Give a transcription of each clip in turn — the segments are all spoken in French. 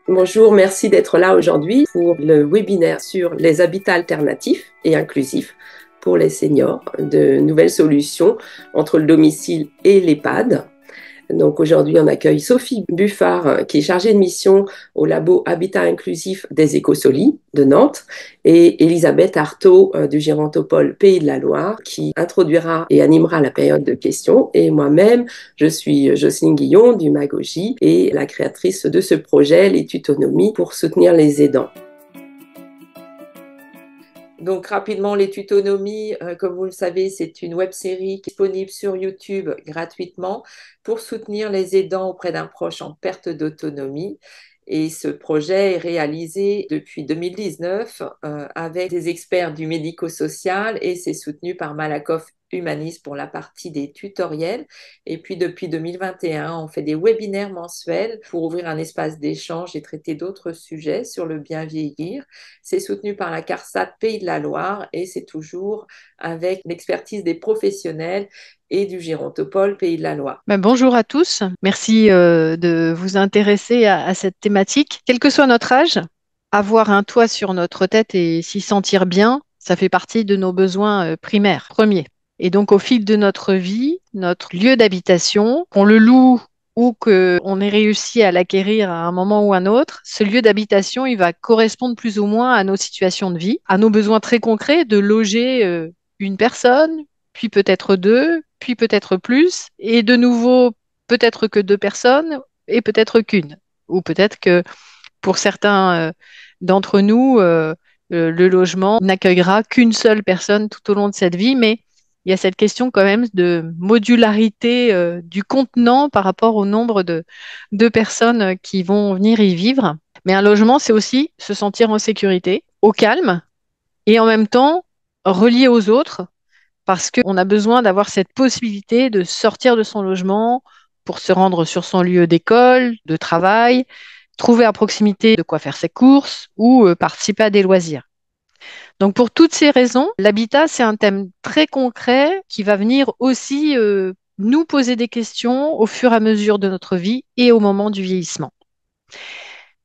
Bonjour, merci d'être là aujourd'hui pour le webinaire sur les habitats alternatifs et inclusifs pour les seniors, de nouvelles solutions entre le domicile et l'EHPAD. Donc aujourd'hui, on accueille Sophie Buffard, qui est chargée de mission au labo Habitat Inclusif des Écosolis de Nantes, et Elisabeth Artaud du Gérontopole Pays de la Loire, qui introduira et animera la période de questions. Et moi-même, je suis Jocelyne Guillon du Magogie et la créatrice de ce projet, les tutonomies pour soutenir les aidants. Donc rapidement, les tutonomies, comme vous le savez, c'est une web-série disponible sur YouTube gratuitement pour soutenir les aidants auprès d'un proche en perte d'autonomie. Et ce projet est réalisé depuis 2019 avec des experts du médico-social et c'est soutenu par Malakoff Humanis pour la partie des tutoriels. Et puis depuis 2021, on fait des webinaires mensuels pour ouvrir un espace d'échange et traiter d'autres sujets sur le bien vieillir. C'est soutenu par la CARSAT Pays de la Loire et c'est toujours avec l'expertise des professionnels et du Gérontopole Pays de la Loire. Bonjour à tous, merci de vous intéresser à cette thématique. Quel que soit notre âge, avoir un toit sur notre tête et s'y sentir bien, ça fait partie de nos besoins primaires, premiers. Et donc au fil de notre vie, notre lieu d'habitation, qu'on le loue ou qu'on ait réussi à l'acquérir à un moment ou un autre, ce lieu d'habitation, il va correspondre plus ou moins à nos situations de vie, à nos besoins très concrets de loger une personne, puis peut-être deux, puis peut-être plus, et de nouveau, peut-être que deux personnes, et peut-être qu'une. Ou peut-être que pour certains d'entre nous, le logement n'accueillera qu'une seule personne tout au long de cette vie, mais il y a cette question quand même de modularité du contenant par rapport au nombre de personnes qui vont venir y vivre. Mais un logement, c'est aussi se sentir en sécurité, au calme, et en même temps relié aux autres, parce qu'on a besoin d'avoir cette possibilité de sortir de son logement pour se rendre sur son lieu d'école, de travail, trouver à proximité de quoi faire ses courses ou participer à des loisirs. Donc pour toutes ces raisons, l'habitat, c'est un thème très concret qui va venir aussi nous poser des questions au fur et à mesure de notre vie et au moment du vieillissement.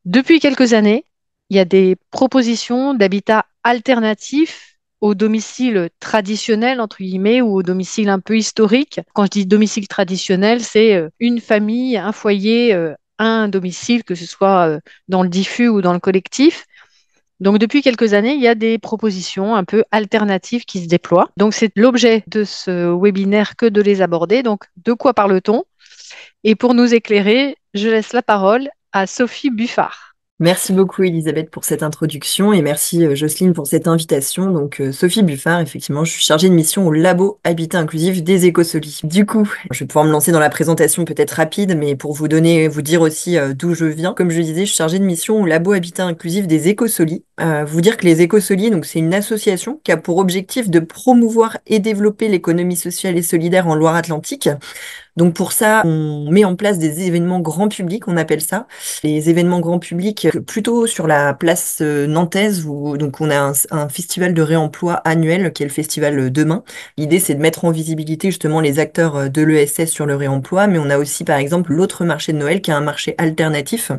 Depuis quelques années, il y a des propositions d'habitat alternatif au domicile traditionnel, entre guillemets, ou au domicile un peu historique. Quand je dis domicile traditionnel, c'est une famille, un foyer, un domicile, que ce soit dans le diffus ou dans le collectif. Donc, depuis quelques années, il y a des propositions un peu alternatives qui se déploient. Donc, c'est l'objet de ce webinaire que de les aborder. Donc, de quoi parle-t-on? Et pour nous éclairer, je laisse la parole à Sophie Buffard. Merci beaucoup Elisabeth pour cette introduction et merci Jocelyne pour cette invitation. Donc Sophie Buffard, effectivement, je suis chargée de mission au labo Habitat Inclusif des Écosolis. Du coup, je vais pouvoir me lancer dans la présentation peut-être rapide, mais pour vous dire aussi d'où je viens. Comme je disais, je suis chargée de mission au labo Habitat Inclusif des Écosolis. Vous dire que les Écosolis, donc c'est une association qui a pour objectif de promouvoir et développer l'économie sociale et solidaire en Loire-Atlantique. Donc pour ça, on met en place des événements grand public, on appelle ça. Les événements grand public, plutôt sur la place nantaise, où donc on a un festival de réemploi annuel qui est le festival Demain. L'idée, c'est de mettre en visibilité justement les acteurs de l'ESS sur le réemploi, mais on a aussi par exemple l'autre marché de Noël qui est un marché alternatif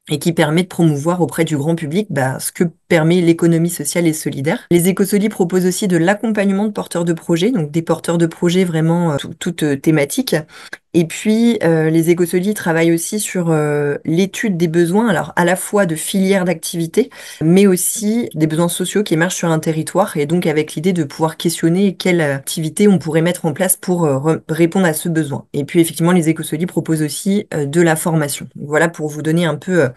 et qui permet de promouvoir auprès du grand public ce que permet l'économie sociale et solidaire. Les Écosolis proposent aussi de l'accompagnement de porteurs de projets, donc des porteurs de projets vraiment toutes thématiques. Et puis, les Écosolis travaillent aussi sur l'étude des besoins, alors à la fois de filières d'activité, mais aussi des besoins sociaux qui émergent sur un territoire, et donc avec l'idée de pouvoir questionner quelle activité on pourrait mettre en place pour répondre à ce besoin. Et puis, effectivement, les Écosolis proposent aussi de la formation. Voilà pour vous donner un peu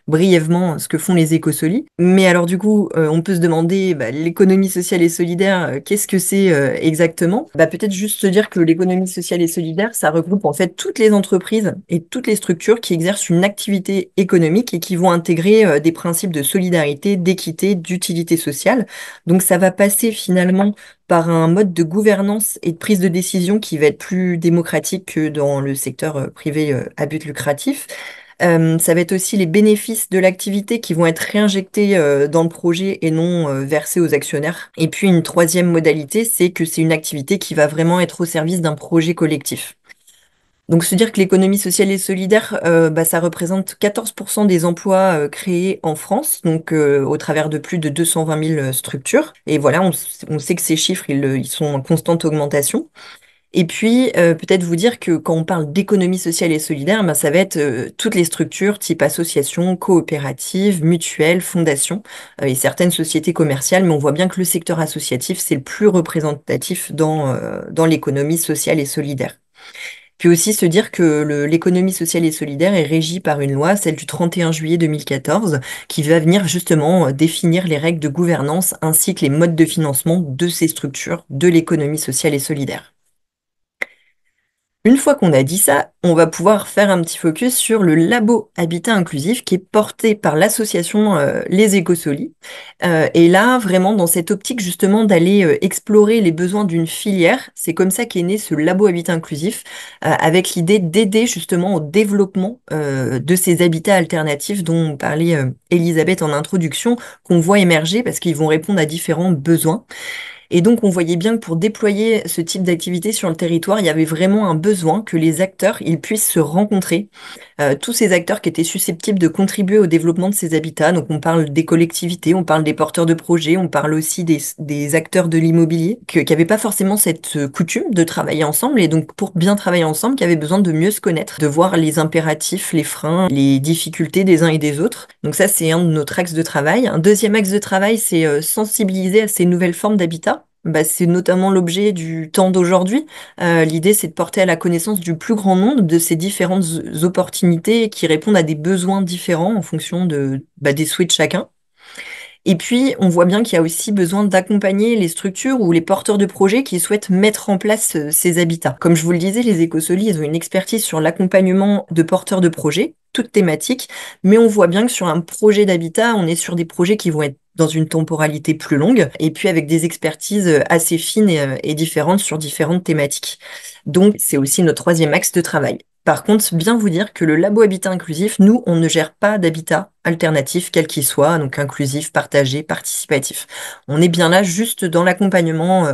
brièvement ce que font les Écosolis. Mais alors, du coup, on peut se demander, l'économie sociale et solidaire, qu'est-ce que c'est exactement? Peut-être juste se dire que l'économie sociale et solidaire, ça regroupe en fait toutes les entreprises et toutes les structures qui exercent une activité économique et qui vont intégrer des principes de solidarité, d'équité, d'utilité sociale. Donc ça va passer finalement par un mode de gouvernance et de prise de décision qui va être plus démocratique que dans le secteur privé à but lucratif. Ça va être aussi les bénéfices de l'activité qui vont être réinjectés dans le projet et non versés aux actionnaires. Et puis une troisième modalité, c'est que c'est une activité qui va vraiment être au service d'un projet collectif. Donc, se dire que l'économie sociale et solidaire, ça représente 14% des emplois créés en France, donc au travers de plus de 220 000 structures. Et voilà, on sait que ces chiffres, ils sont en constante augmentation. Et puis, peut-être vous dire que quand on parle d'économie sociale et solidaire, ça va être toutes les structures type association, coopérative, mutuelle, fondation et certaines sociétés commerciales. Mais on voit bien que le secteur associatif, c'est le plus représentatif dans l'économie sociale et solidaire. Puis aussi se dire que l'économie sociale et solidaire est régie par une loi, celle du 31 juillet 2014, qui va venir justement définir les règles de gouvernance ainsi que les modes de financement de ces structures de l'économie sociale et solidaire. Une fois qu'on a dit ça, on va pouvoir faire un petit focus sur le labo Habitat Inclusif qui est porté par l'association Les Écosolis. Et là, vraiment dans cette optique justement d'aller explorer les besoins d'une filière, c'est comme ça qu'est né ce labo Habitat Inclusif, avec l'idée d'aider justement au développement de ces habitats alternatifs dont parlait Elisabeth en introduction, qu'on voit émerger parce qu'ils vont répondre à différents besoins. Et donc, on voyait bien que pour déployer ce type d'activité sur le territoire, il y avait vraiment un besoin que les acteurs ils puissent se rencontrer. Tous ces acteurs qui étaient susceptibles de contribuer au développement de ces habitats. Donc, on parle des collectivités, on parle des porteurs de projets, on parle aussi des acteurs de l'immobilier qui n'avaient pas forcément cette coutume de travailler ensemble. Et donc, pour bien travailler ensemble, qui avaient besoin de mieux se connaître, de voir les impératifs, les freins, les difficultés des uns et des autres. Donc ça, c'est un de notre axes de travail. Un deuxième axe de travail, c'est sensibiliser à ces nouvelles formes d'habitat. C'est notamment l'objet du temps d'aujourd'hui. L'idée, c'est de porter à la connaissance du plus grand nombre de ces différentes opportunités qui répondent à des besoins différents en fonction des souhaits de chacun. Et puis, on voit bien qu'il y a aussi besoin d'accompagner les structures ou les porteurs de projets qui souhaitent mettre en place ces habitats. Comme je vous le disais, les Écosolis, ils ont une expertise sur l'accompagnement de porteurs de projets, toutes thématiques, mais on voit bien que sur un projet d'habitat, on est sur des projets qui vont être dans une temporalité plus longue, et puis avec des expertises assez fines et différentes sur différentes thématiques. Donc, c'est aussi notre troisième axe de travail. Par contre, bien vous dire que le labo Habitat Inclusif, nous, on ne gère pas d'habitat alternatif, quel qu'il soit, donc inclusif, partagé, participatif. On est bien là juste dans l'accompagnement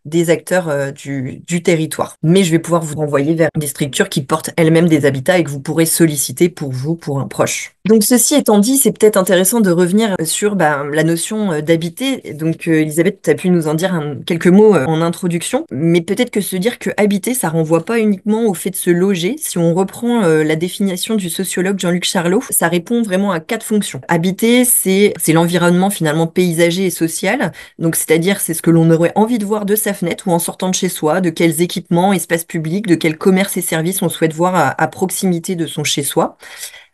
des acteurs du territoire. Mais je vais pouvoir vous renvoyer vers des structures qui portent elles-mêmes des habitats et que vous pourrez solliciter pour vous, pour un proche. Donc ceci étant dit, c'est peut-être intéressant de revenir sur la notion d'habiter. Donc Elisabeth, tu as pu nous en dire quelques mots en introduction, mais peut-être que se dire que habiter, ça renvoie pas uniquement au fait de se loger. Si on reprend la définition du sociologue Jean-Luc Charlot, ça répond vraiment à 4 fonctions. Habiter, c'est l'environnement finalement paysager et social. Donc c'est-à-dire c'est ce que l'on aurait envie de voir de sa fenêtre ou en sortant de chez soi, de quels équipements, espaces publics, de quels commerces et services on souhaite voir à proximité de son chez-soi.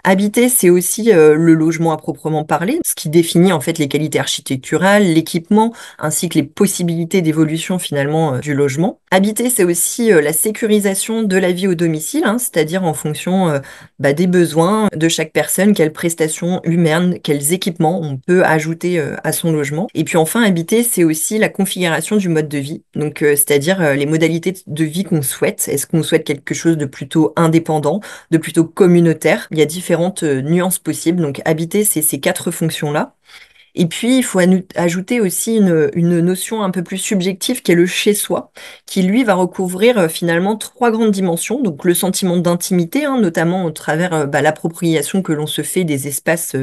Habiter, c'est aussi le logement à proprement parler, ce qui définit en fait les qualités architecturales, l'équipement, ainsi que les possibilités d'évolution finalement du logement. Habiter, c'est aussi la sécurisation de la vie au domicile, c'est-à-dire en fonction des besoins de chaque personne, quelles prestations humaines, quels équipements on peut ajouter à son logement. Et puis enfin, habiter, c'est aussi la configuration du mode de vie, donc c'est-à-dire les modalités de vie qu'on souhaite. Est-ce qu'on souhaite quelque chose de plutôt indépendant, de plutôt communautaire? Il y a différentes nuances possibles. Donc, habiter, c'est ces 4 fonctions-là. Et puis, il faut ajouter aussi une notion un peu plus subjective qui est le chez-soi, qui lui va recouvrir finalement 3 grandes dimensions. Donc, le sentiment d'intimité, notamment au travers l'appropriation que l'on se fait des espaces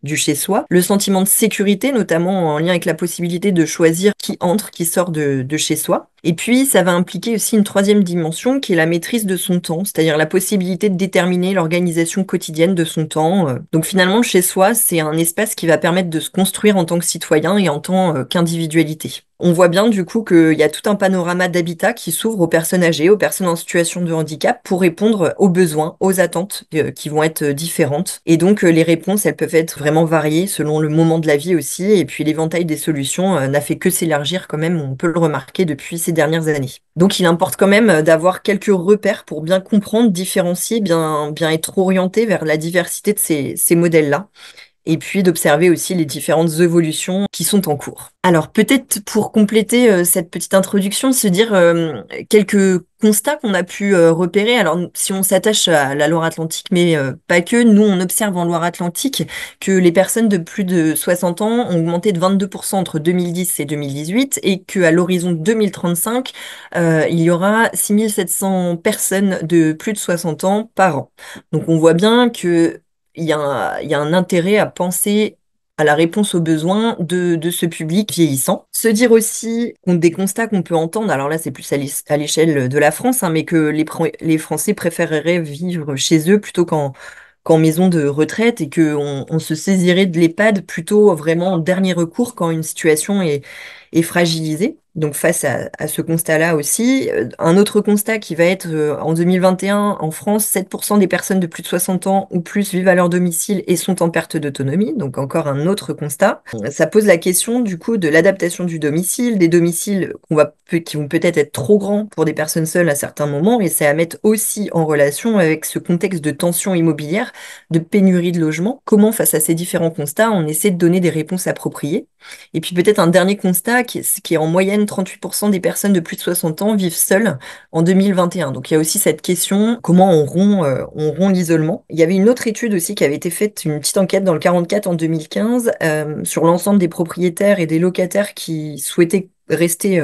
du chez-soi. Le sentiment de sécurité, notamment en lien avec la possibilité de choisir qui entre, qui sort de chez-soi. Et puis, ça va impliquer aussi une 3e dimension qui est la maîtrise de son temps, c'est-à-dire la possibilité de déterminer l'organisation quotidienne de son temps. Donc finalement, chez soi, c'est un espace qui va permettre de se construire en tant que citoyen et en tant qu'individualité. On voit bien du coup qu'il y a tout un panorama d'habitat qui s'ouvre aux personnes âgées, aux personnes en situation de handicap pour répondre aux besoins, aux attentes qui vont être différentes. Et donc les réponses, elles peuvent être vraiment variées selon le moment de la vie aussi. Et puis l'éventail des solutions n'a fait que s'élargir quand même, on peut le remarquer depuis ces dernières années. Donc il importe quand même d'avoir quelques repères pour bien comprendre, différencier, bien être orienté vers la diversité de ces modèles-là. et puis d'observer aussi les différentes évolutions qui sont en cours. Alors peut-être pour compléter cette petite introduction, se dire quelques constats qu'on a pu repérer. Alors si on s'attache à la Loire-Atlantique, mais pas que, nous on observe en Loire-Atlantique que les personnes de plus de 60 ans ont augmenté de 22% entre 2010 et 2018 et qu'à l'horizon 2035, il y aura 6700 personnes de plus de 60 ans par an. Donc on voit bien que il y a un intérêt à penser à la réponse aux besoins de ce public vieillissant. Se dire aussi des constats qu'on peut entendre, alors là c'est plus à l'échelle de la France, hein, mais que les Français préféreraient vivre chez eux plutôt qu'en maison de retraite et qu'on on se saisirait de l'EHPAD plutôt vraiment en dernier recours quand une situation est fragilisée. Donc face à ce constat-là aussi, un autre constat qui va être en 2021, en France, 7% des personnes de plus de 60 ans ou plus vivent à leur domicile et sont en perte d'autonomie. Donc encore un autre constat. Ça pose la question du coup de l'adaptation du domicile, des domiciles qui vont peut-être être trop grands pour des personnes seules à certains moments, et c'est à mettre aussi en relation avec ce contexte de tension immobilière, de pénurie de logement. Comment face à ces différents constats, on essaie de donner des réponses appropriées. Et puis peut-être un dernier constat qui est en moyenne 38% des personnes de plus de 60 ans vivent seules en 2021. Donc il y a aussi cette question, comment on rompt l'isolement. Il y avait une autre étude aussi qui avait été faite, une petite enquête dans le 44 en 2015, sur l'ensemble des propriétaires et des locataires qui souhaitaient rester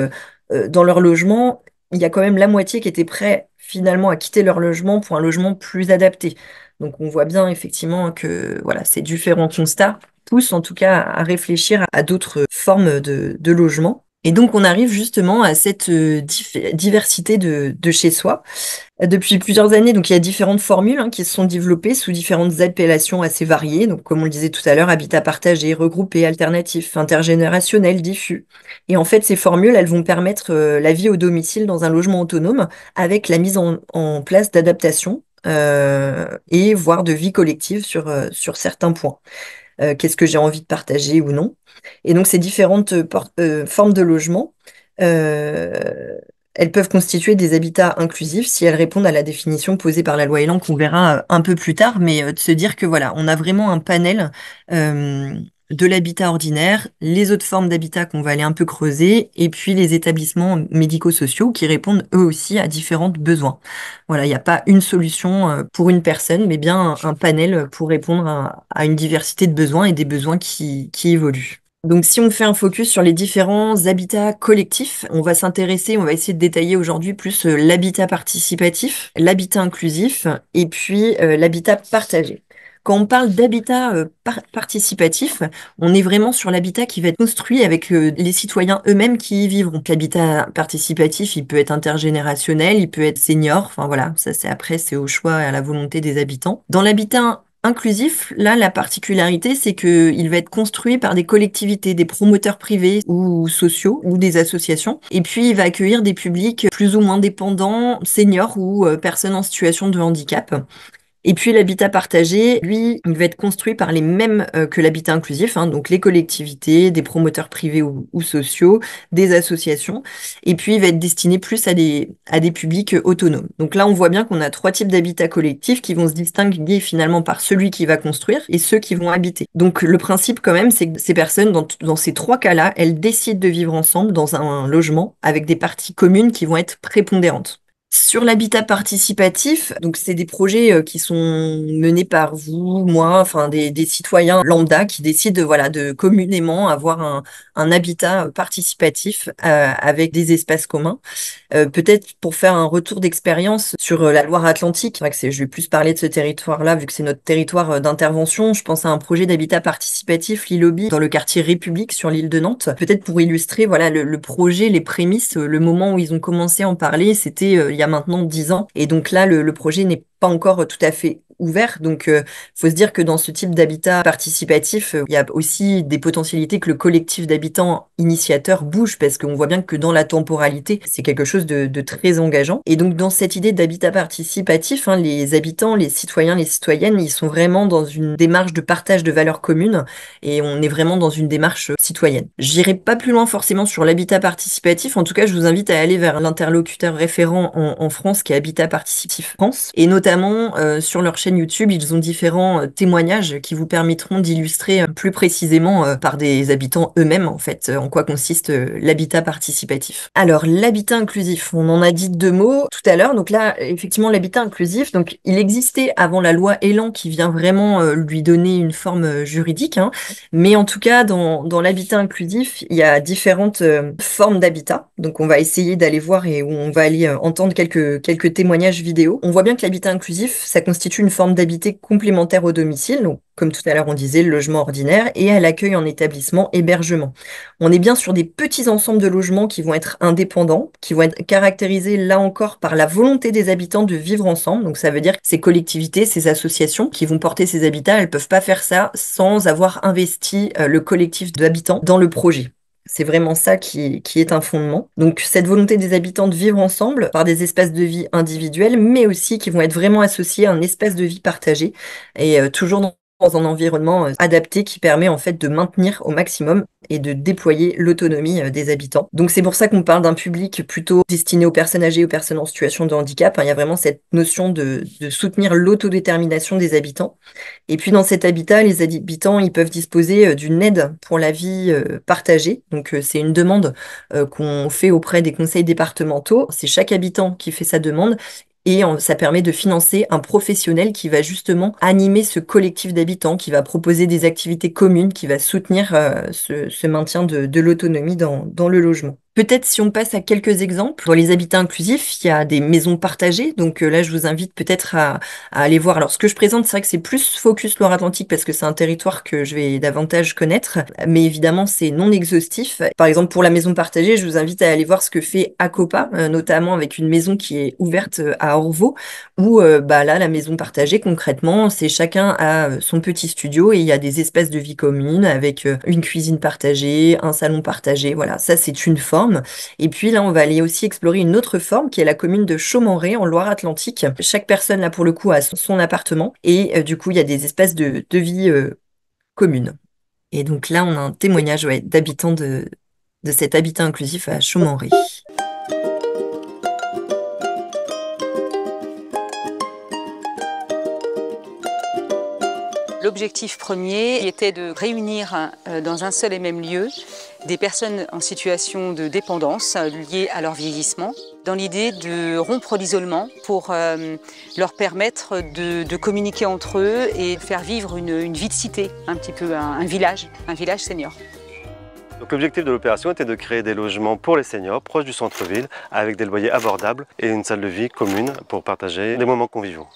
dans leur logement. Il y a quand même la moitié qui était prêt finalement à quitter leur logement pour un logement plus adapté. Donc on voit bien effectivement que voilà, ces différents constats poussent en tout cas à réfléchir à d'autres formes de logement. Et donc on arrive justement à cette diversité de chez soi. Depuis plusieurs années, donc il y a différentes formules qui se sont développées sous différentes appellations assez variées. Donc comme on le disait tout à l'heure, habitat partagé, regroupé, alternatif, intergénérationnel, diffus. Et en fait, ces formules, elles vont permettre la vie au domicile dans un logement autonome avec la mise en place d'adaptations et voire de vie collective sur certains points. Qu'est-ce que j'ai envie de partager ou non. Et donc ces différentes formes de logement, euh, elles peuvent constituer des habitats inclusifs si elles répondent à la définition posée par la loi Elan qu'on verra un peu plus tard, mais de se dire que voilà, on a vraiment un panel de l'habitat ordinaire, les autres formes d'habitat qu'on va aller un peu creuser, et puis les établissements médico-sociaux qui répondent eux aussi à différents besoins. Voilà, il n'y a pas une solution pour une personne, mais bien un panel pour répondre à une diversité de besoins et des besoins qui évoluent. Donc, si on fait un focus sur les différents habitats collectifs, on va essayer de détailler aujourd'hui plus l'habitat participatif, l'habitat inclusif et puis l'habitat partagé. Quand on parle d'habitat participatif, on est vraiment sur l'habitat qui va être construit avec les citoyens eux-mêmes qui y vivront. L'habitat participatif, il peut être intergénérationnel, il peut être senior, enfin voilà, ça c'est au choix et à la volonté des habitants. Dans l'habitat inclusif, là, la particularité, c'est qu'il va être construit par des collectivités, des promoteurs privés ou sociaux ou des associations. Et puis, il va accueillir des publics plus ou moins dépendants, seniors ou personnes en situation de handicap. Et puis l'habitat partagé, lui, il va être construit par les mêmes que l'habitat inclusif, donc les collectivités, des promoteurs privés ou sociaux, des associations. Et puis il va être destiné plus à des publics autonomes. Donc là, on voit bien qu'on a trois types d'habitat collectif qui vont se distinguer finalement par celui qui va construire et ceux qui vont habiter. Donc le principe quand même, c'est que ces personnes, dans ces trois cas-là, elles décident de vivre ensemble dans un logement avec des parties communes qui vont être prépondérantes. Sur l'habitat participatif, donc c'est des projets qui sont menés par vous, moi, enfin des citoyens lambda qui décident voilà de communément avoir un habitat participatif avec des espaces communs. Peut-être pour faire un retour d'expérience sur la Loire-Atlantique, c'est vrai que je vais plus parler de ce territoire-là vu que c'est notre territoire d'intervention. Je pense à un projet d'habitat participatif, l'Ilobi, dans le quartier République sur l'île de Nantes. Peut-être pour illustrer voilà le projet, les prémices, le moment où ils ont commencé à en parler, c'était il y a maintenant 10 ans. Et donc là, le projet n'est pas encore tout à fait ouvert. Donc, faut se dire que dans ce type d'habitat participatif, il y a aussi des potentialités que le collectif d'habitants initiateurs bouge parce qu'on voit bien que dans la temporalité, c'est quelque chose de très engageant. Et donc, dans cette idée d'habitat participatif, les habitants, les citoyens, les citoyennes, ils sont vraiment dans une démarche de partage de valeurs communes et on est vraiment dans une démarche citoyenne. J'irai pas plus loin forcément sur l'habitat participatif. En tout cas, je vous invite à aller vers l'interlocuteur référent en France qui est Habitat Participatif France et notamment sur leur chaîne chaîne YouTube, ils ont différents témoignages qui vous permettront d'illustrer plus précisément par des habitants eux-mêmes, en fait, en quoi consiste l'habitat participatif. Alors, l'habitat inclusif, on en a dit 2 mots tout à l'heure. Donc là, effectivement, l'habitat inclusif, donc il existait avant la loi Elan qui vient vraiment lui donner une forme juridique, hein. Mais en tout cas, dans l'habitat inclusif, il y a différentes formes d'habitat. Donc, on va essayer d'aller voir et où on va aller entendre quelques témoignages vidéo. On voit bien que l'habitat inclusif, ça constitue une forme d'habitat complémentaire au domicile. Donc, comme tout à l'heure, on disait le logement ordinaire et à l'accueil en établissement hébergement. On est bien sur des petits ensembles de logements qui vont être indépendants, qui vont être caractérisés là encore par la volonté des habitants de vivre ensemble. Donc ça veut dire que ces collectivités, ces associations qui vont porter ces habitats, elles peuvent pas faire ça sans avoir investi le collectif d'habitants dans le projet. C'est vraiment ça qui est un fondement. Donc cette volonté des habitants de vivre ensemble par des espaces de vie individuels, mais aussi qui vont être vraiment associés à un espace de vie partagé et toujours dans un environnement adapté qui permet en fait de maintenir au maximum et de déployer l'autonomie des habitants. Donc c'est pour ça qu'on parle d'un public plutôt destiné aux personnes âgées, aux personnes en situation de handicap. Il y a vraiment cette notion de soutenir l'autodétermination des habitants. Et puis dans cet habitat, les habitants, ils peuvent disposer d'une aide pour la vie partagée. Donc c'est une demande qu'on fait auprès des conseils départementaux. C'est chaque habitant qui fait sa demande. Et ça permet de financer un professionnel qui va justement animer ce collectif d'habitants, qui va proposer des activités communes, qui va soutenir ce maintien de l'autonomie dans le logement. Peut-être si on passe à quelques exemples, pour les habitats inclusifs, il y a des maisons partagées. Donc là, je vous invite peut-être à aller voir. Alors ce que je présente, c'est vrai que c'est plus focus Loire-Atlantique parce que c'est un territoire que je vais davantage connaître. Mais évidemment, c'est non exhaustif. Par exemple, pour la maison partagée, je vous invite à aller voir ce que fait Acopa, notamment avec une maison qui est ouverte à Orvaux, où là, la maison partagée, concrètement, c'est chacun a son petit studio et il y a des espaces de vie commune avec une cuisine partagée, un salon partagé. Voilà, ça c'est une forme. Et puis là, on va aller aussi explorer une autre forme qui est la commune de Chaumenray en Loire-Atlantique. Chaque personne, là, pour le coup, a son appartement et du coup, il y a des espaces de vie communes. Et donc là, on a un témoignage d'habitants de cet habitat inclusif à Chaumenray. L'objectif premier était de réunir dans un seul et même lieu des personnes en situation de dépendance liées à leur vieillissement, dans l'idée de rompre l'isolement pour leur permettre de communiquer entre eux et de faire vivre une vie de cité, un petit peu un village senior. Donc l'objectif de l'opération était de créer des logements pour les seniors, proches du centre-ville, avec des loyers abordables et une salle de vie commune pour partager les moments conviviaux.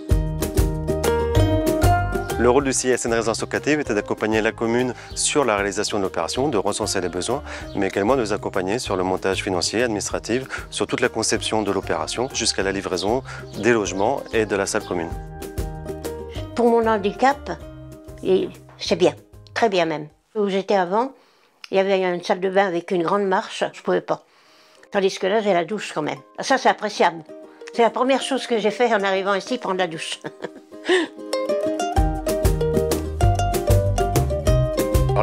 Le rôle du CISN Résidence Locative était d'accompagner la commune sur la réalisation de l'opération, de recenser les besoins, mais également de nous accompagner sur le montage financier, administratif, sur toute la conception de l'opération, jusqu'à la livraison des logements et de la salle commune. Pour mon handicap, c'est bien, très bien même. Où j'étais avant, il y avait une salle de bain avec une grande marche, je ne pouvais pas. Tandis que là, j'ai la douche quand même. Ça, c'est appréciable. C'est la première chose que j'ai fait en arrivant ici, prendre la douche.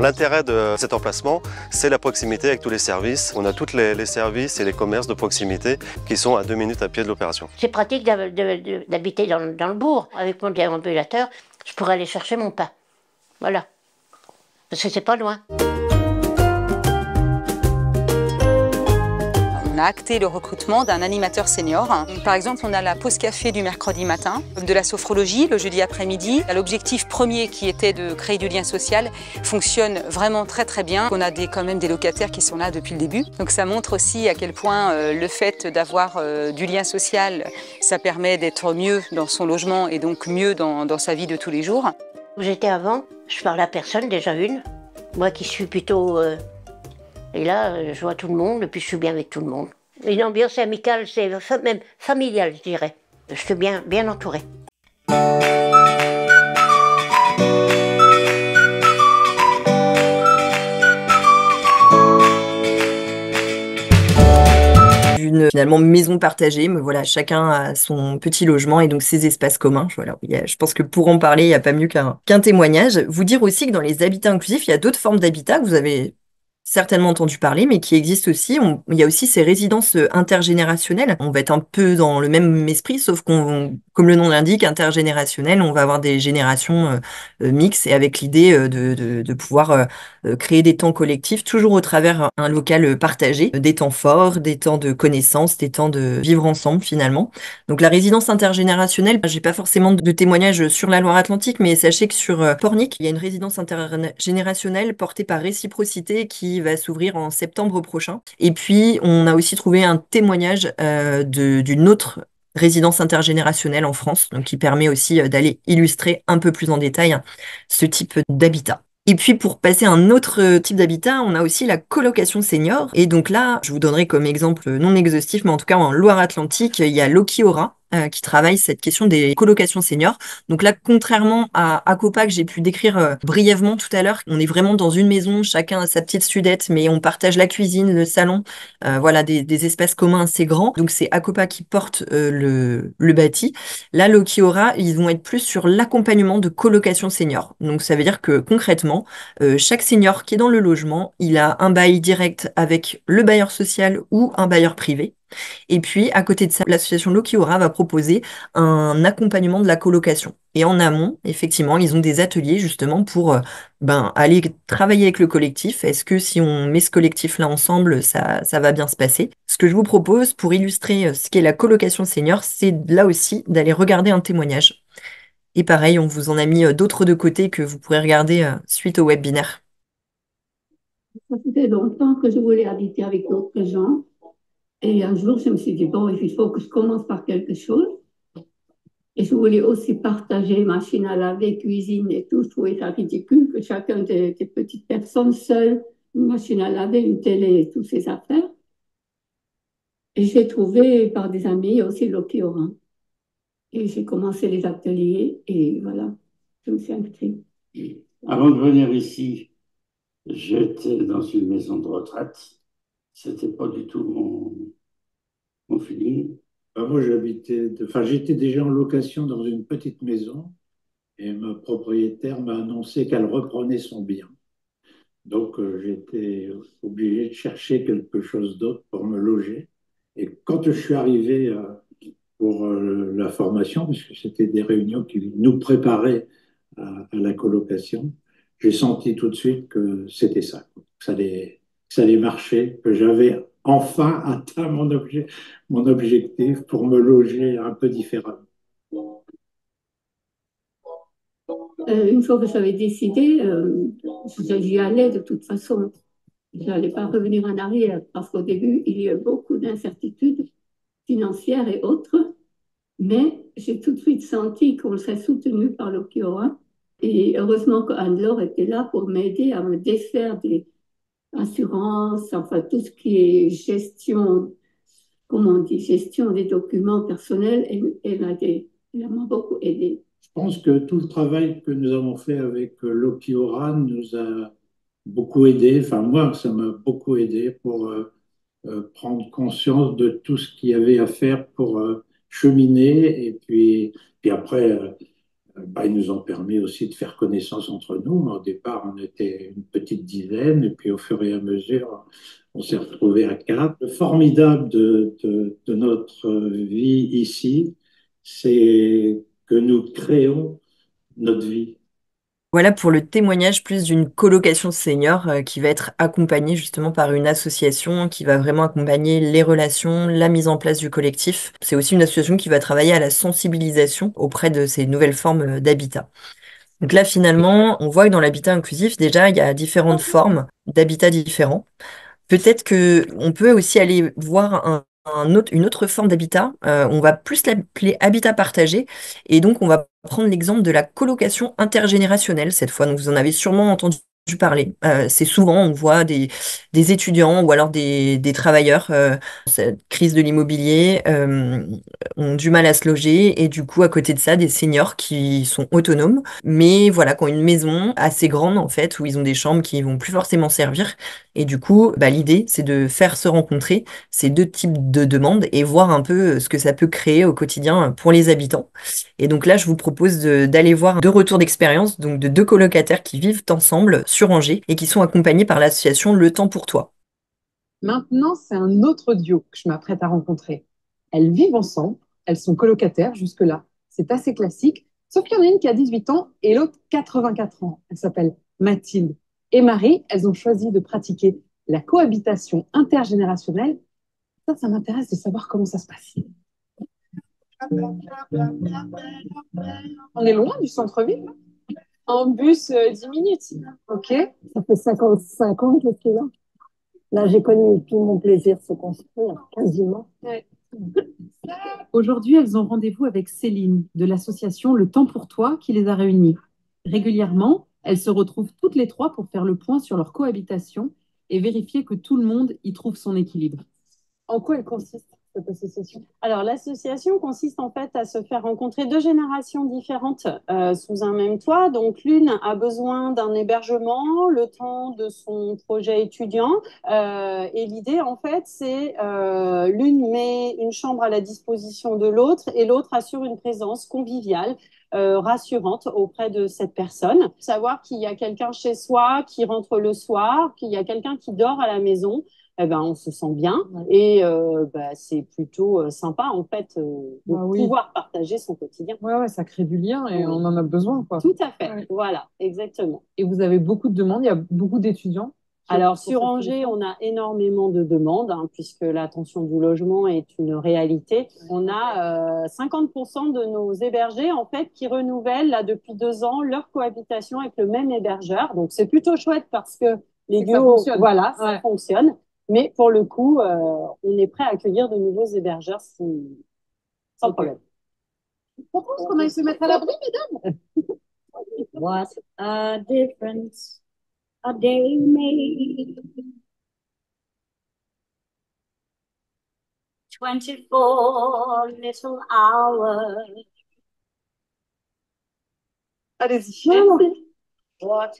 L'intérêt de cet emplacement, c'est la proximité avec tous les services. On a tous les services et les commerces de proximité qui sont à 2 minutes à pied de l'opération. C'est pratique d'habiter dans le bourg. Avec mon déambulateur, je pourrais aller chercher mon pain. Voilà. Parce que c'est pas loin. On a acté le recrutement d'un animateur senior. Par exemple, on a la pause café du mercredi matin, de la sophrologie le jeudi après-midi. L'objectif premier qui était de créer du lien social fonctionne vraiment très très bien. On a quand même des locataires qui sont là depuis le début. Donc ça montre aussi à quel point le fait d'avoir du lien social, ça permet d'être mieux dans son logement et donc mieux dans sa vie de tous les jours. Où j'étais avant, je parlais à personne, déjà une. Moi qui suis plutôt... Et là, je vois tout le monde, et puis je suis bien avec tout le monde. Une ambiance amicale, c'est même familiale, je dirais. Je suis bien entourée. Une finalement maison partagée, mais voilà, chacun a son petit logement et donc ses espaces communs. Voilà, je pense que pour en parler, il n'y a pas mieux qu'un témoignage. Vous dire aussi que dans les habitats inclusifs, il y a d'autres formes d'habitat que vous avez certainement entendu parler, mais qui existe aussi. Il y a aussi ces résidences intergénérationnelles. On va être un peu dans le même esprit, sauf comme le nom l'indique, intergénérationnel, on va avoir des générations mixtes et avec l'idée de pouvoir créer des temps collectifs, toujours au travers un local partagé, des temps forts, des temps de connaissance, des temps de vivre ensemble finalement. Donc la résidence intergénérationnelle, j'ai pas forcément de témoignages sur la Loire-Atlantique, mais sachez que sur Pornic, il y a une résidence intergénérationnelle portée par Réciprocité qui va s'ouvrir en septembre prochain. Et puis on a aussi trouvé un témoignage d'une autre résidence intergénérationnelle en France, donc qui permet aussi d'aller illustrer un peu plus en détail ce type d'habitat. Et puis pour passer à un autre type d'habitat, on a aussi la colocation senior. Et donc là, je vous donnerai comme exemple non exhaustif, mais en tout cas en Loire-Atlantique, il y a Lokiora qui travaille cette question des colocations seniors. Donc là, contrairement à Acopa que j'ai pu décrire brièvement tout à l'heure, on est vraiment dans une maison, chacun a sa petite sudette, mais on partage la cuisine, le salon, voilà, des espaces communs assez grands. Donc c'est Acopa qui porte le bâti. Là, Lokiora, ils vont être plus sur l'accompagnement de colocation senior. Donc ça veut dire que concrètement, chaque senior qui est dans le logement, il a un bail direct avec le bailleur social ou un bailleur privé. Et puis, à côté de ça, l'association Lokiora va proposer un accompagnement de la colocation. Et en amont, effectivement, ils ont des ateliers justement pour aller travailler avec le collectif. Est-ce que si on met ce collectif-là ensemble, ça va bien se passer? Ce que je vous propose pour illustrer ce qu'est la colocation senior, c'est là aussi d'aller regarder un témoignage. Et pareil, on vous en a mis d'autres de côté que vous pourrez regarder suite au webinaire. Ça faisait longtemps que je voulais habiter avec d'autres gens. Et un jour, je me suis dit, bon, il faut que je commence par quelque chose. Et je voulais aussi partager machine à laver, cuisine et tout. Je trouvais ça ridicule que chacun des petites personnes seules, une machine à laver, une télé et toutes ces affaires. Et j'ai trouvé par des amis aussi Lokiora. Et j'ai commencé les ateliers et voilà, je me suis inscrite. Avant de venir ici, j'étais dans une maison de retraite. C'était pas du tout mon feeling. Moi, j'étais déjà en location dans une petite maison et ma propriétaire m'a annoncé qu'elle reprenait son bien. Donc, j'étais obligé de chercher quelque chose d'autre pour me loger. Et quand je suis arrivé pour la formation, parce que c'était des réunions qui nous préparaient à la colocation, j'ai senti tout de suite que c'était ça, que ça allait marcher, que j'avais enfin atteint mon objectif pour me loger un peu différemment. Une fois que j'avais décidé, j'y allais de toute façon. Je n'allais pas revenir en arrière parce qu'au début, il y a beaucoup d'incertitudes financières et autres. Mais j'ai tout de suite senti qu'on serait soutenu par l'Okiora. Et heureusement qu'Anne-Laure était là pour m'aider à me défaire des assurances, enfin tout ce qui est gestion, comment on dit, gestion des documents personnels. Elle m'a beaucoup aidé. Je pense que tout le travail que nous avons fait avec Lokiora nous a beaucoup aidé. Enfin, moi, ça m'a beaucoup aidé pour prendre conscience de tout ce qu'il y avait à faire pour cheminer. Et puis après, ils nous ont permis aussi de faire connaissance entre nous. Au départ, on était une petite dizaine, et puis au fur et à mesure, on s'est retrouvés à 4. Le formidable de notre vie ici, c'est que nous créons notre vie. Voilà pour le témoignage plus d'une colocation senior qui va être accompagnée justement par une association qui va vraiment accompagner les relations, la mise en place du collectif. C'est aussi une association qui va travailler à la sensibilisation auprès de ces nouvelles formes d'habitat. Donc là, finalement, on voit que dans l'habitat inclusif, déjà, il y a différentes formes d'habitat différents. Peut-être que on peut aussi aller voir une autre forme d'habitat. On va plus l'appeler habitat partagé. Et donc, on va prendre l'exemple de la colocation intergénérationnelle cette fois. Donc, vous en avez sûrement entendu parler. C'est souvent, on voit des étudiants ou alors des travailleurs, cette crise de l'immobilier, ont du mal à se loger et du coup, à côté de ça, des seniors qui sont autonomes, mais voilà, qui ont une maison assez grande en fait, où ils ont des chambres qui vont plus forcément servir. Et du coup, l'idée, c'est de faire se rencontrer ces deux types de demandes et voir un peu ce que ça peut créer au quotidien pour les habitants. Et donc là, je vous propose d'aller voir deux retours d'expérience, donc de deux colocataires qui vivent ensemble sur Angers et qui sont accompagnés par l'association Le Temps pour toi. Maintenant, c'est un autre duo que je m'apprête à rencontrer. Elles vivent ensemble, elles sont colocataires jusque-là. C'est assez classique, sauf qu'il y en a une qui a 18 ans et l'autre 84 ans. Elle s'appelle Mathilde et Marie. Elles ont choisi de pratiquer la cohabitation intergénérationnelle. Ça m'intéresse de savoir comment ça se passe. On est loin du centre-ville, là? En bus, 10 minutes. Ok. Ça fait 55 ans que je suis là. Là, j'ai connu tout mon plaisir se construire, quasiment. Ouais. Aujourd'hui, elles ont rendez-vous avec Céline de l'association Le Temps pour toi qui les a réunies. Régulièrement, elles se retrouvent toutes les trois pour faire le point sur leur cohabitation et vérifier que tout le monde y trouve son équilibre. En quoi elle consiste, cette association? Alors, l'association consiste en fait à se faire rencontrer deux générations différentes sous un même toit. Donc, l'une a besoin d'un hébergement, le temps de son projet étudiant. Et l'idée, en fait, c'est l'une met une chambre à la disposition de l'autre et l'autre assure une présence conviviale, rassurante auprès de cette personne. Savoir qu'il y a quelqu'un chez soi qui rentre le soir, qu'il y a quelqu'un qui dort à la maison. Eh ben, on se sent bien et c'est plutôt sympa en fait de pouvoir partager son quotidien. Ouais, ça crée du lien et on en a besoin, quoi. Tout à fait, voilà, exactement. Et vous avez beaucoup de demandes, il y a beaucoup d'étudiants? Alors, sur Angers, on a énormément de demandes, puisque la tension du logement est une réalité. On a 50% de nos hébergés, en fait, qui renouvellent, là, depuis 2 ans, leur cohabitation avec le même hébergeur. Donc, c'est plutôt chouette parce que les duos, voilà, ça fonctionne. Mais pour le coup, on est prêt à accueillir de nouveaux hébergeurs sans problème. Je propose qu'on aille se mettre à l'abri, mesdames. What a difference a day made. 24 little hours. Allez-y. What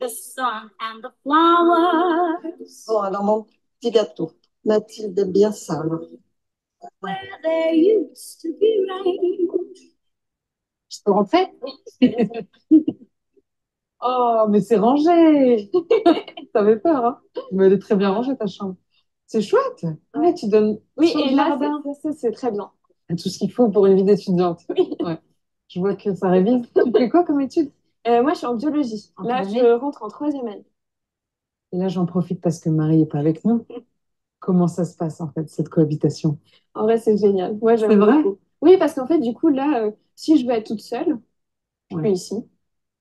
the sun and the flowers. Bon, alors mon petit gâteau. Mathilde aime bien ça, alors. Where there used to be rain. Je peux rentrer? Oh, mais c'est rangé! T'avais peur, hein? Mais elle est très bien rangée, ta chambre. C'est chouette! Ouais, tu donnes. Oui, tout et le là, jardin. c'est très bien. Tout ce qu'il faut pour une vie d'étudiante. Oui. Ouais. Je vois que ça révise. Tu fais quoi comme étude? Moi, je suis en biologie. Là, je rentre en 3e année. Et là, j'en profite parce que Marie n'est pas avec nous. Comment ça se passe, en fait, cette cohabitation? En vrai, c'est génial. Moi, j'aime C'est vrai? beaucoup. Oui, parce qu'en fait, du coup, là, si je veux être toute seule, je suis ici.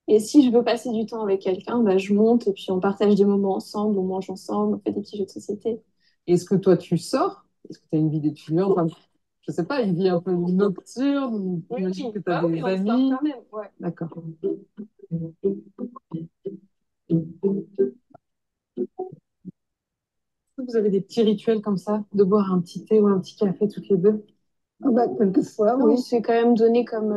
Et si je veux passer du temps avec quelqu'un, je monte et puis on partage des moments ensemble, on mange ensemble, on fait des petits jeux de société. Est-ce que toi, tu sors? Est-ce que tu as une vie d'étudiant? Enfin, je sais pas, une vie un peu nocturne? J'imagine que tu as des on amis. sort quand même, ouais. D'accord. Vous avez des petits rituels comme ça, de boire un petit thé ou un petit café toutes les deux? Quelquefois, On oui. s'est quand même donné comme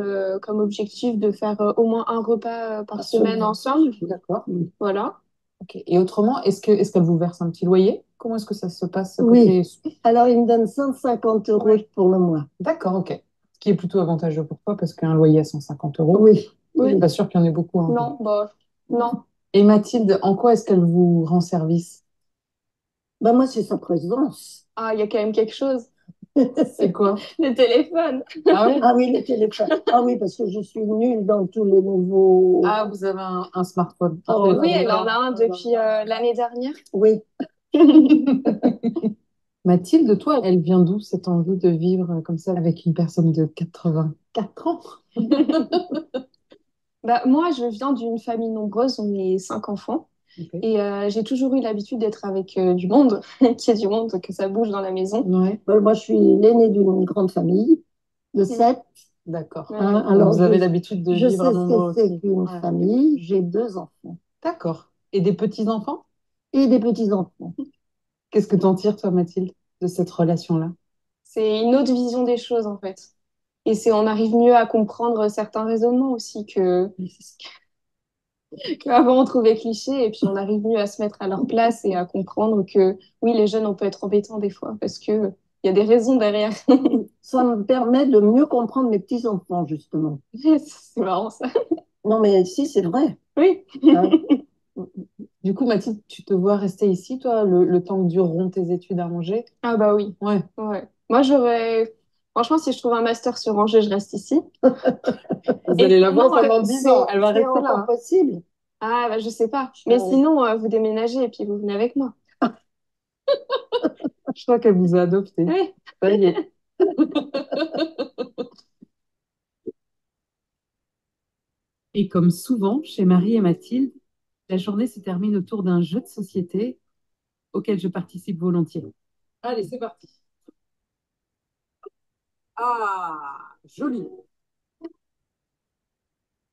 objectif de faire au moins un repas par semaine ensemble. D'accord. Voilà. Ok. Et autrement, est-ce qu'elle vous verse un petit loyer? Comment est-ce que ça se passe? Oui. Alors, il me donne 150 € pour le mois. D'accord, ok. Ce qui est plutôt avantageux pour toi parce qu'un loyer à 150 €. Oui. Je suis pas sûre qu'il y en ait beaucoup. Hein. Non, non. Et Mathilde, en quoi est-ce qu'elle vous rend service? Moi, c'est sa présence. Ah, il y a quand même quelque chose. C'est quoi? Le téléphone. Ah oui? Ah oui, le téléphone. Ah oui, parce que je suis nulle dans tous les nouveaux. Ah, vous avez un smartphone. Oui, elle en a un depuis l'année dernière. Oui. Mathilde, toi, elle vient d'où cette envie de vivre comme ça avec une personne de 84 ans? Moi, je viens d'une famille nombreuse, on est 5 enfants. Okay. Et j'ai toujours eu l'habitude d'être avec du monde, qui est du monde, que ça bouge dans la maison. Ouais. Moi, je suis l'aînée d'une grande famille de 7. D'accord. Alors, vous avez l'habitude de vivre un nombre aussi. Je sais ce que c'est qu'une famille. J'ai 2 enfants. D'accord. Et des petits-enfants? Et des petits-enfants. Qu'est-ce que t'en tires, toi, Mathilde, de cette relation-là? C'est une autre vision des choses, en fait. Et on arrive mieux à comprendre certains raisonnements aussi qu'avant on trouvait cliché, et puis on arrive mieux à se mettre à leur place et à comprendre que oui, les jeunes, on peut être embêtants des fois parce que il y a des raisons derrière. Ça me permet de mieux comprendre mes petits-enfants, justement. C'est marrant, ça. Non, mais si, c'est vrai. Oui. Du coup, Mathilde, tu te vois rester ici, toi, le temps que dureront tes études à Angers? Ah bah oui. Ouais. Ouais. Moi, j'aurais... Franchement, si je trouve un master sur Angers, je reste ici. Vous Et allez la voir sinon, pendant 10 ans. Elle va C'est rester là. encore Hein. possible. ah, bah, je sais pas. Mais sinon, vous déménagez et puis vous venez avec moi. Je crois qu'elle vous a adopté. Oui. Ça y est. Et comme souvent chez Marie et Mathilde, la journée se termine autour d'un jeu de société auquel je participe volontiers. Allez, c'est parti. Ah, joli.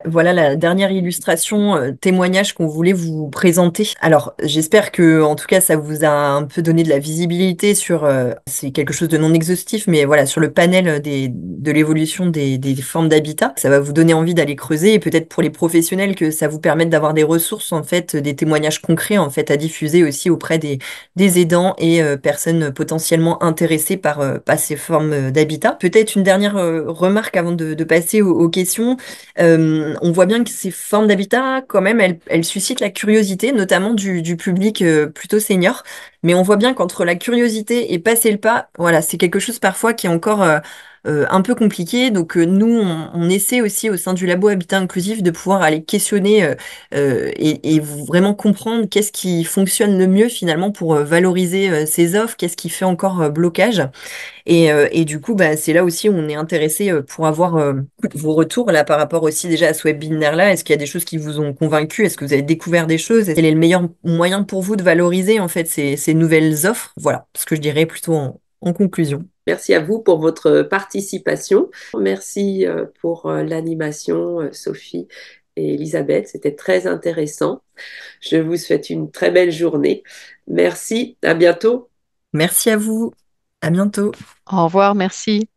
Voilà la dernière illustration, témoignage qu'on voulait vous présenter. Alors, j'espère que, en tout cas, ça vous a un peu donné de la visibilité sur, c'est quelque chose de non exhaustif, mais voilà, sur le panel de l'évolution des formes d'habitat. Ça va vous donner envie d'aller creuser et peut-être pour les professionnels que ça vous permette d'avoir des ressources, en fait, des témoignages concrets, en fait, à diffuser aussi auprès des aidants et personnes potentiellement intéressées par ces formes d'habitat. Peut-être une dernière remarque avant de passer aux questions. On voit bien que ces formes d'habitat, quand même, elles suscitent la curiosité, notamment du public plutôt senior. Mais on voit bien qu'entre la curiosité et passer le pas, voilà, c'est quelque chose parfois qui est encore un peu compliqué. Donc nous, on essaie aussi au sein du labo Habitat Inclusif de pouvoir aller questionner et vraiment comprendre qu'est-ce qui fonctionne le mieux finalement pour valoriser ces offres, qu'est-ce qui fait encore blocage. Et du coup, bah, c'est là aussi où on est intéressé pour avoir vos retours là par rapport aussi déjà à ce webinaire-là. Est-ce qu'il y a des choses qui vous ont convaincu? Est-ce que vous avez découvert des choses? Quel est le meilleur moyen pour vous de valoriser en fait ces nouvelles offres? Voilà, ce que je dirais plutôt en conclusion. Merci à vous pour votre participation. Merci pour l'animation, Sophie et Elisabeth. C'était très intéressant. Je vous souhaite une très belle journée. Merci, à bientôt. Merci à vous. À bientôt. Au revoir, merci.